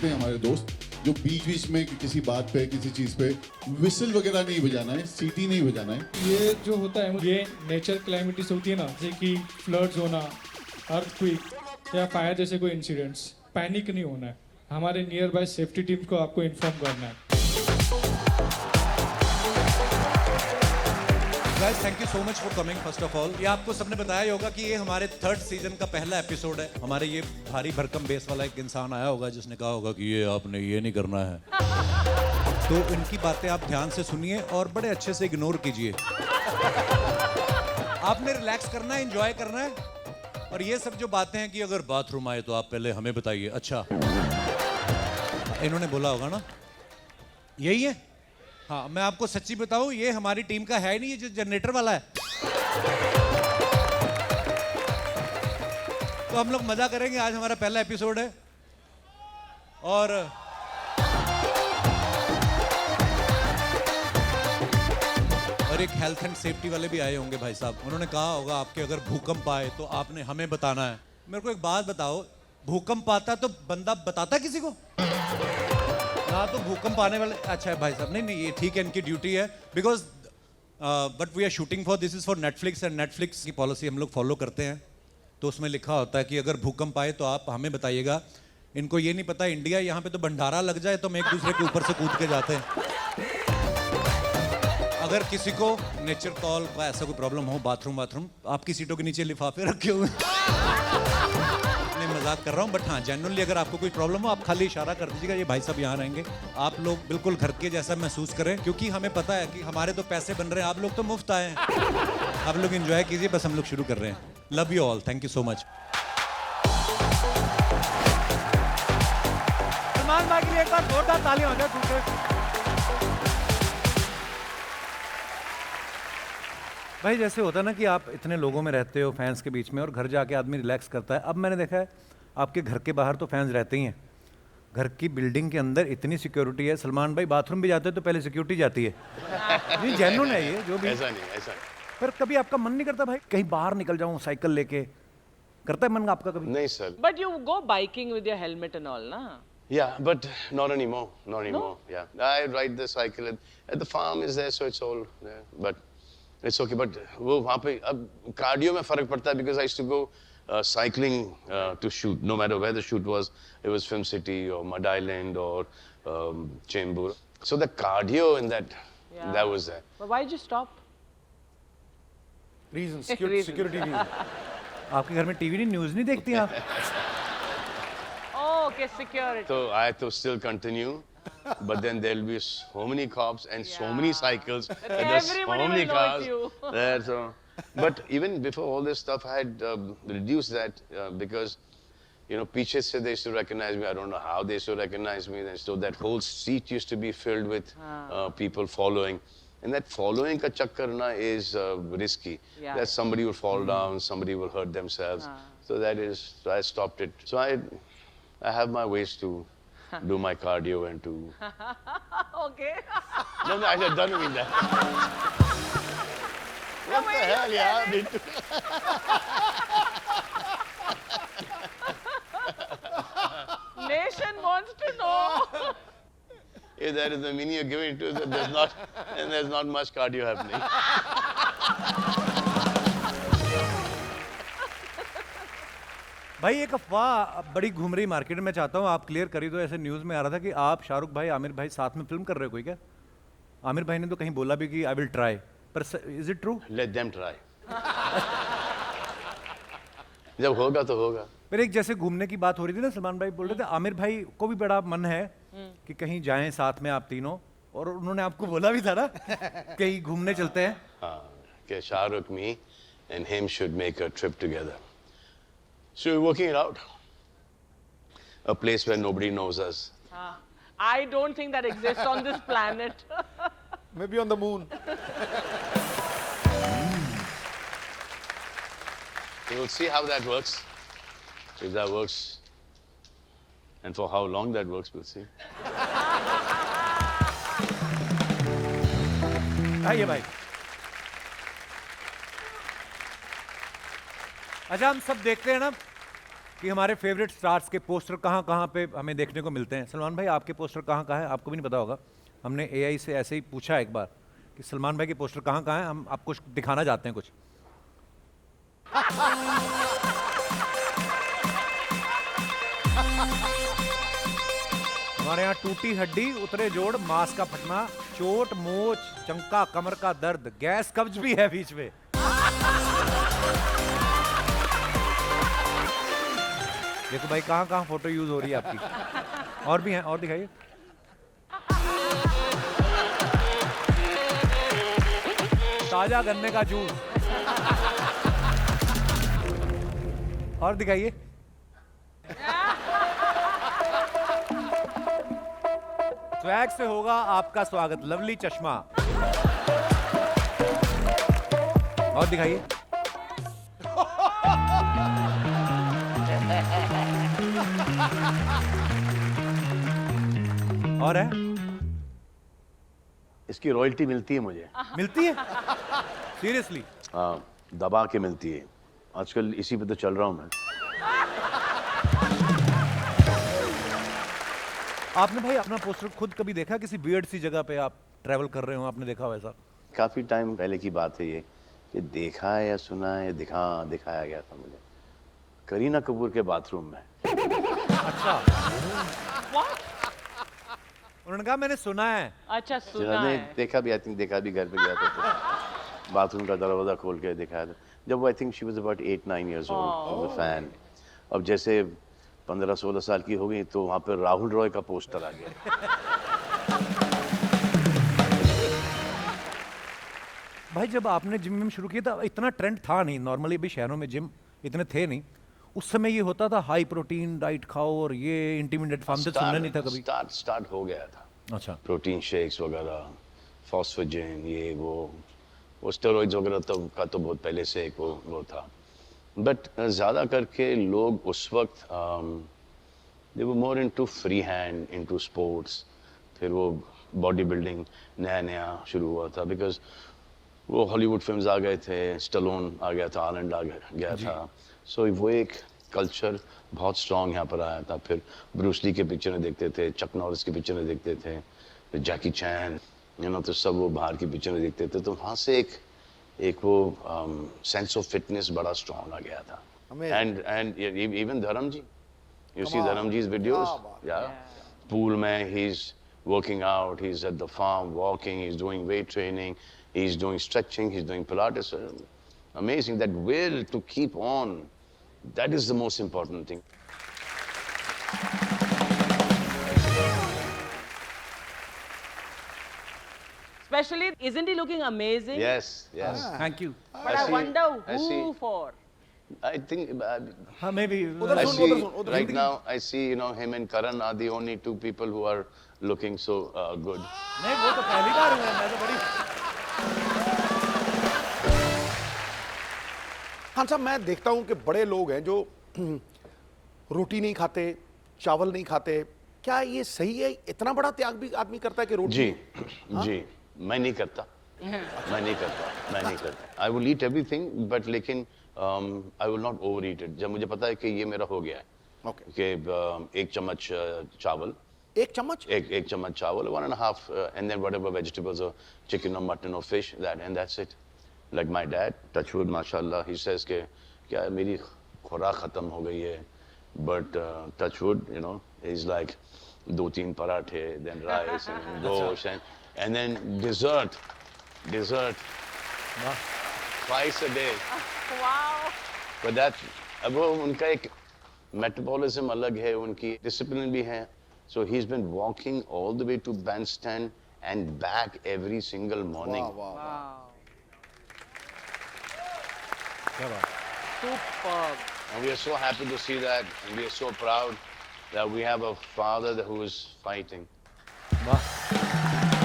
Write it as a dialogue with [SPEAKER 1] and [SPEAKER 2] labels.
[SPEAKER 1] होते हैं हमारे दोस्त जो बीच बीच में किसी बात पे किसी चीज़ पे विसल वगैरह नहीं बजाना है, सीटी नहीं बजाना है।
[SPEAKER 2] ये जो होता है ये नेचर क्लाइमिटीज होती है ना, जैसे कि फ्लड्स होना, अर्थक्वेक या फायर जैसे कोई इंसिडेंट्स, पैनिक नहीं होना है। हमारे नियर बाय सेफ्टी टीम को आपको इन्फॉर्म करना है।
[SPEAKER 3] Guys thank you so much for coming first of all. ये आपको सबने बताया ही होगा कि ये हमारे 3rd सीजन का पहला एपिसोड है। हमारे ये भारी भरकम बेस वाला एक इंसान आया होगा जिसने कहा होगा कि ये आपने ये नहीं करना है। तो इनकी बातें आप ध्यान से सुनिए और बड़े अच्छे से इग्नोर कीजिए। आपने रिलैक्स करना है, एंजॉय करना है। और ये सब जो बातें हैं कि अगर बाथरूम आए तो आप पहले हमें बताइए। अच्छा इन्होंने बोला होगा ना, यही है। हाँ मैं आपको सच्ची बताऊं, ये हमारी टीम का है नहीं, ये जो जनरेटर वाला है। तो हम लोग मजा करेंगे। आज हमारा पहला एपिसोड है और एक हेल्थ एंड सेफ्टी वाले भी आए होंगे भाई साहब। उन्होंने कहा होगा आपके अगर भूकंप आए तो आपने हमें बताना है। मेरे को एक बात बताओ, भूकंप आता तो बंदा बताता किसी को ना? तो भूकंप आने वाले, अच्छा भाई साहब नहीं ये ठीक है, इनकी ड्यूटी है। Because but we are shooting for, this is for Netflix and Netflix की पॉलिसी हम लोग फॉलो करते हैं। तो उसमें लिखा होता है कि अगर भूकंप आए तो आप हमें बताइएगा। इनको ये नहीं पता इंडिया यहाँ पे तो भंडारा लग जाए तो हम एक दूसरे के ऊपर से कूद के जाते हैं। अगर किसी को नेचर कॉल का ऐसा कोई प्रॉब्लम हो, बाथरूम आपकी सीटों के नीचे लिफाफे रखे हुए नहीं मजाक कर रहा हूँ, बट हाँ जेन्युइनली अगर आपको कोई प्रॉब्लम हो आप खाली इशारा कर दीजिएगा, ये भाई साहब यहाँ रहेंगे। आप लोग बिल्कुल घर के जैसा महसूस करें, क्योंकि हमें पता है कि हमारे तो पैसे बन रहे हैं, आप लोग तो मुफ्त आए हैं। आप लोग एंजॉय कीजिए, बस हम लोग शुरू कर रहे हैं। Love you all, thank you so much.
[SPEAKER 4] Salman भाई के लिए एक बार जोरदार तालियां हो जाए दूसरे। भाई जैसे होता है ना कि आप इतने लोगों में रहते हो, फैंस के बीच में, और घर जाके आदमी रिलैक्स करता है। अब मैंने देखा है आपके घर के बाहर तो फैंस रहते ही हैं, घर की बिल्डिंग के अंदर इतनी सिक्योरिटी है। सलमान भाई बाथरूम भी जाते हैं तो पहले सिक्योरिटी जाती है। नहीं जेन्युइन है ये जो भी।
[SPEAKER 5] ऐसा नहीं।
[SPEAKER 4] पर कभी आपका मन नहीं करता भाई कहीं बाहर निकल जाऊं साइकिल लेके? करता है मन आपका कभी?
[SPEAKER 5] नहीं sir.
[SPEAKER 6] But you go biking with your helmet and all, na?
[SPEAKER 5] Yeah, but not anymore. Not anymore. No? Yeah, I ride the cycle at the farm is there, so it's all there. But it's okay. But वो वहाँ पे अब cardio में फर्क पड़ता है because I used to go cycling to shoot. No matter where the shoot was, it was Film City or Mud Island or Chembur. So the cardio in that was there.
[SPEAKER 6] But why did you stop?
[SPEAKER 4] Reason security reason. आपके घर में TV नहीं, news नहीं देखती आप?
[SPEAKER 6] Oh, okay, security.
[SPEAKER 5] So I have to still continue. But then there'll be so many cops and so many cycles. And there's so
[SPEAKER 6] Everybody
[SPEAKER 5] many
[SPEAKER 6] will know
[SPEAKER 5] cars
[SPEAKER 6] it's you.
[SPEAKER 5] there. So, but even before all this stuff, I had reduced that because, you know, peaches said they used to recognize me. I don't know how they used to recognize me. And so that whole seat used to be filled with people following. And that following ka chakkar na is risky.
[SPEAKER 6] Yeah.
[SPEAKER 5] That somebody will fall down, somebody will hurt themselves. So that is, so I stopped it. So I have my ways to do my cardio and to.
[SPEAKER 6] Okay.
[SPEAKER 5] No, I don't mean that. What the hell, yeah?
[SPEAKER 6] Nation wants to know.
[SPEAKER 5] If that is the meaning you're giving to it, there's not much cardio happening.
[SPEAKER 4] भाई एक अफवाह बड़ी घूम रही market में, चाहता हूँ आप क्लियर करी दो। ऐसे न्यूज़ में आ रहा था कि आप शाहरुख भाई, आमिर भाई साथ में फिल्म कर रहे हो कोई? क्या आमिर भाई ने तो कहीं बोला भी कि आई विल ट्राई, पर is it true?
[SPEAKER 5] Let them try. जब होगा तो होगा।
[SPEAKER 4] फिर एक जैसे घूमने की बात हो रही थी ना, सलमान भाई बोल रहे थे आमिर भाई को भी बड़ा मन है कि कहीं जाएं साथ में आप तीनों, और उन्होंने आपको बोला भी था ना कहीं घूमने चलते हैं।
[SPEAKER 5] हाँ, कि Shahrukh, me and him should make a trip together. So we're working it out. A place where nobody knows us.
[SPEAKER 6] I don't think that exists on this planet.
[SPEAKER 2] Maybe on the moon.
[SPEAKER 5] So we'll see how that works. So if that works, and for how long that works, we'll see.
[SPEAKER 4] आइए भाई। अच्छा हम सब देखते हैं ना कि हमारे फेवरेट स्टार्स के पोस्टर कहाँ कहाँ पे हमें देखने को मिलते हैं। सलमान भाई आपके पोस्टर कहाँ कहाँ हैं, आपको भी नहीं पता होगा। हमने एआई से ऐसे ही पूछा एक बार कि सलमान भाई के पोस्टर कहाँ कहाँ हैं, हम आपको दिखाना चाहते हैं कुछ। हमारे यहाँ टूटी हड्डी, उतरे जोड़, मांस का फटना, चोट, मोच, चंका, कमर का दर्द, गैस कब्ज भी है बीच में। देखो भाई कहाँ कहाँ फोटो यूज हो रही है आपकी। और भी हैं, और दिखाइए। ताजा गन्ने का जूस। और दिखाइए। स्वैग से होगा आपका स्वागत, लवली चश्मा। और दिखाइए। और है,
[SPEAKER 5] इसकी रॉयल्टी मिलती है मुझे।
[SPEAKER 4] मिलती है सीरियसली?
[SPEAKER 5] हाँ, दबा के मिलती है। आजकल इसी पे तो चल रहा हूँ मैं।
[SPEAKER 4] आपने भाई अपना पोस्टर खुद कभी देखा किसी वियर्ड सी जगह पे आप ट्रैवल कर रहे हो, आपने देखा हो ऐसा?
[SPEAKER 5] काफी टाइम पहले की बात है ये, कि देखा है या सुना है, दिखाया गया था मुझे करीना कपूर के बाथरूम में।
[SPEAKER 4] अच्छा। उन्होंने कहा मैंने सुना है।
[SPEAKER 6] अच्छा, सुना
[SPEAKER 5] जिन्होंने
[SPEAKER 6] है।
[SPEAKER 5] देखा भी, आई थिंक देखा भी, घर पे गया था तो बाथरूम का दरवाजा खोल के दिखाया था। जब वो I think she was about 8-9 years old, fan. अब जैसे 15-16 साल की हो गई तो वहाँ पे राहुल रॉय का पोस्टर आ गया।
[SPEAKER 4] भाई जब आपने जिम में शुरू किया था इतना ट्रेंड था नहीं, नॉर्मली अभी शहरों में जिम इतने थे नहीं। उस समय ये होता था हाई प्रोटीन डाइट खाओ और ये इंटरमीडिएट फार्म से सुनना नहीं था कभी।
[SPEAKER 5] स्टार्ट हो गया था।
[SPEAKER 4] अच्छा।
[SPEAKER 5] प्रोटीन शेक्स वगैरह, फॉस्फोजिन, ये वो स्टेरॉइड्स वगैरह का तो बहुत पहले से एक वो था। बट ज़्यादा करके लोग उस वक्त they were more into free hand, into sports. फिर वो बॉडी बिल्डिंग नया शुरू हुआ था, बिकॉज वो हॉलीवुड फिल्म्स आ गए थे, स्टैलोन आ गया था, आर्नल्ड आ गया था। सो वो एक कल्चर बहुत स्ट्रॉन्ग यहाँ पर आया था। फिर ब्रूस ली के पिक्चरें देखते थे, चक नॉरिस की पिक्चरें देखते थे, फिर जैकी चैन, तो सब वो बाहर की पिक्चरें देखते थे। तो वहाँ से एक वो सेंस ऑफ फिटनेस बड़ा स्ट्रॉन्ग आ गया था। एंड इवन धर्म जी, यू सी धर्म जी's videos, पूल में he is working out, he's at the farm walking, he's doing weight training, he's doing stretching, he's doing Pilates. Amazing, that will to keep on, that is the most important thing.
[SPEAKER 6] Especially, isn't he looking amazing?
[SPEAKER 5] Yes.
[SPEAKER 4] Thank you.
[SPEAKER 6] But I wonder who for.
[SPEAKER 5] I think
[SPEAKER 4] हाँ may be
[SPEAKER 5] I see right now, I see, him and Karan are the only two people who are looking so good.
[SPEAKER 4] नहीं वो तो पहली बार हुआ है, मैं तो बड़ी।
[SPEAKER 7] हाँ साहब, मैं देखता हूँ कि बड़े लोग हैं जो रोटी नहीं खाते, चावल नहीं खाते। क्या ये सही है? इतना बड़ा त्याग भी आदमी करता है कि रोटी?
[SPEAKER 5] जी, मैं नहीं करता। I will eat everything, but लेकिन I will not overeat it. जब मुझे पता है कि ये मेरा हो गया है,
[SPEAKER 7] Okay.
[SPEAKER 5] कि 1 चम्मच चावल,
[SPEAKER 7] एक चम्मच?
[SPEAKER 5] एक चम्मच चावल, 1.5, and then whatever vegetables or chicken or mutton or fish, and that's it. Like my dad, touch wood, mashallah, he says कि क्या मेरी खुराक खत्म हो गई है, but touch wood, he's like 2-3 पराठे, then rice and gosh, and then dessert, twice a day.
[SPEAKER 6] Wow.
[SPEAKER 5] But that, अब वो उनका एक metabolism अलग है, उनकी discipline भी है. So he's been walking all the way to bandstand and back every single morning.
[SPEAKER 6] Wow.
[SPEAKER 4] क्या बात?
[SPEAKER 6] Superb.
[SPEAKER 5] And we are so happy to see that, and we are so proud that we have a father who is fighting.
[SPEAKER 4] वाह।